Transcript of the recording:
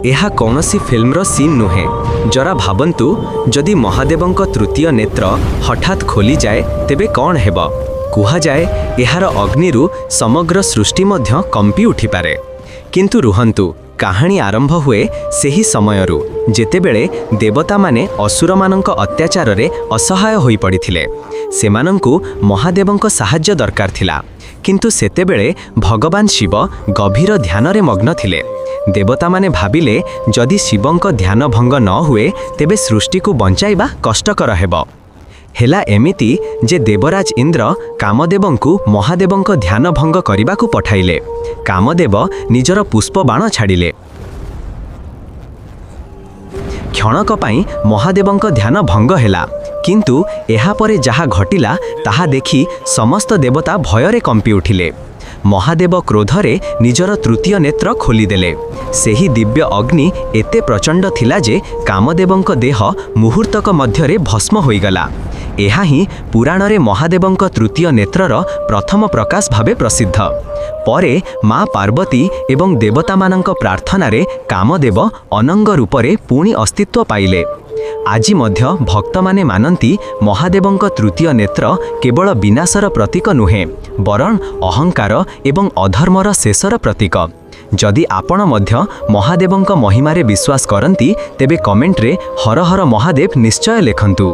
ଏହା କୌଣସି ଫିଲ୍ମର ସିନ୍ ନୁହେଁ। ଜରା ଭାବନ୍ତୁ, ଯଦି ମହାଦେବଙ୍କ ତୃତୀୟ ନେତ୍ର ହଠାତ୍ ଖୋଲିଯାଏ ତେବେ କ'ଣ ହେବ? କୁହାଯାଏ ଏହାର ଅଗ୍ନିରୁ ସମଗ୍ର ସୃଷ୍ଟି ମଧ୍ୟ କମ୍ପି ଉଠିପାରେ। କିନ୍ତୁ ରୁହନ୍ତୁ, କାହାଣୀ ଆରମ୍ଭ ହୁଏ ସେହି ସମୟରୁ ଯେତେବେଳେ ଦେବତାମାନେ ଅସୁରମାନଙ୍କ ଅତ୍ୟାଚାରରେ ଅସହାୟ ହୋଇପଡ଼ିଥିଲେ। ସେମାନଙ୍କୁ ମହାଦେବଙ୍କ ସାହାଯ୍ୟ ଦରକାର ଥିଲା। କିନ୍ତୁ ସେତେବେଳେ ଭଗବାନ ଶିବ ଗଭୀର ଧ୍ୟାନରେ ମଗ୍ନ ଥିଲେ। ଦେବତାମାନେ ଭାବିଲେ ଯଦି ଶିବଙ୍କ ଧ୍ୟାନ ଭଙ୍ଗ ନ ହୁଏ ତେବେ ସୃଷ୍ଟିକୁ ବଞ୍ଚାଇବା କଷ୍ଟକର ହେବ। ହେଲା ଏମିତି ଯେ ଦେବରାଜ ଇନ୍ଦ୍ର କାମଦେବଙ୍କୁ ମହାଦେବଙ୍କ ଧ୍ୟାନ ଭଙ୍ଗ କରିବାକୁ ପଠାଇଲେ। କାମଦେବ ନିଜର ପୁଷ୍ପ ବାଣ ଛାଡ଼ିଲେ। କ୍ଷଣକ ପାଇଁ ମହାଦେବଙ୍କ ଧ୍ୟାନ ଭଙ୍ଗ ହେଲା। କିନ୍ତୁ ଏହାପରେ ଯାହା ଘଟିଲା ତାହା ଦେଖି ସମସ୍ତ ଦେବତା ଭୟରେ କମ୍ପି ଉଠିଲେ। ମହାଦେବ କ୍ରୋଧରେ ନିଜର ତୃତୀୟ ନେତ୍ର ଖୋଲିଦେଲେ। ସେହି ଦିବ୍ୟ ଅଗ୍ନି ଏତେ ପ୍ରଚଣ୍ଡ ଥିଲା ଯେ କାମଦେବଙ୍କ ଦେହ ମୁହୂର୍ତ୍ତକ ମଧ୍ୟରେ ଭସ୍ମ ହୋଇଗଲା। ଏହା ହିଁ ପୁରାଣରେ ମହାଦେବଙ୍କ ତୃତୀୟ ନେତ୍ରର ପ୍ରଥମ ପ୍ରକାଶ ଭାବେ ପ୍ରସିଦ୍ଧ। ପରେ ମା ପାର୍ବତୀ ଏବଂ ଦେବତାମାନଙ୍କ ପ୍ରାର୍ଥନାରେ କାମଦେବ ଅନଙ୍ଗ ରୂପରେ ପୁଣି ଅସ୍ତିତ୍ୱ ପାଇଲେ। ଆଜି ମଧ୍ୟ ଭକ୍ତମାନେ ମାନନ୍ତି ମହାଦେବଙ୍କ ତୃତୀୟ ନେତ୍ର କେବଳ ବିନାଶର ପ୍ରତୀକ ନୁହେଁ, ବରଂ ଅହଙ୍କାର ଏବଂ ଅଧର୍ମର ଶେଷର ପ୍ରତୀକ। ଯଦି ଆପଣ ମଧ୍ୟ ମହାଦେବଙ୍କ ମହିମାରେ ବିଶ୍ୱାସ କରନ୍ତି ତେବେ କମେଣ୍ଟରେ ହର ହର ମହାଦେବ ନିଶ୍ଚୟ ଲେଖନ୍ତୁ।